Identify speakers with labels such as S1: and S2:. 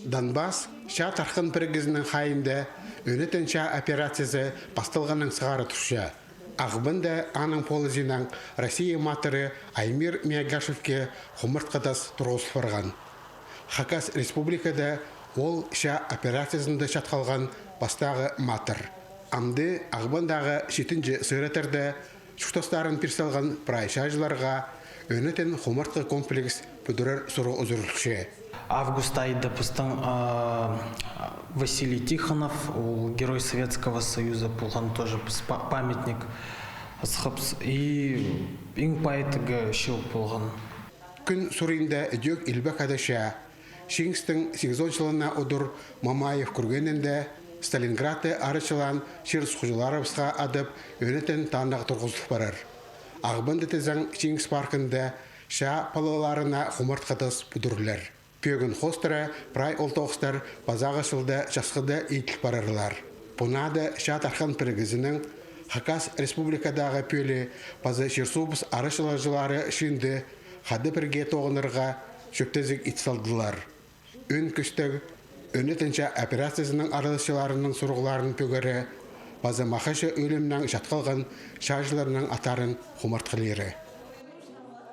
S1: Донбасс ша тархын піргізінің хайында өнетенша операциясы бастылғанның сығары тұршы. Ағбында аның полызинан Россия матыры Аймир Миягашевке хумыртқадас тұрғыз барған. Хакас республикада ол ша операциясында шатқалған бастағы матыр. Амды ағбандағы шетінже сыйратырды шуқтастарын пирсалған прайшажыларға өнетен хумыртқы комплекс бүдірір сұру ұзырылшы.
S2: Август айда пустан Василий Тихонов, герой Советского Союза, болған тоже памятник. И ең пайтыға шыл болған.
S1: Күн сұрында үдек илбек адаша, Шингстың 8 жылына ұдыр Мамаев күргенінде Сталинградты арычылан шырыс құжыларыбысқа адып өнетен таңдағы тұрғызылып барар. Ағбынды тезің Шингс паркында ша палаларына хумыртқадыс бүдірлер. Пөгін хостыра прай олтоғыстар базаға шылда жасқыда итіл барарлар. Бұнады ша тархан піргізінің Хакас республикадағы пөлі базы шерсубыз арышыларжылары үшінді қады бірге тоғынырға шөптезік итсалдылар. Өн күстіг өнетінші операциясының арылышыларының сұрғыларын пөгірі базы мақашы өлімнің жатқалған шажыларының атарын хумыртқылері.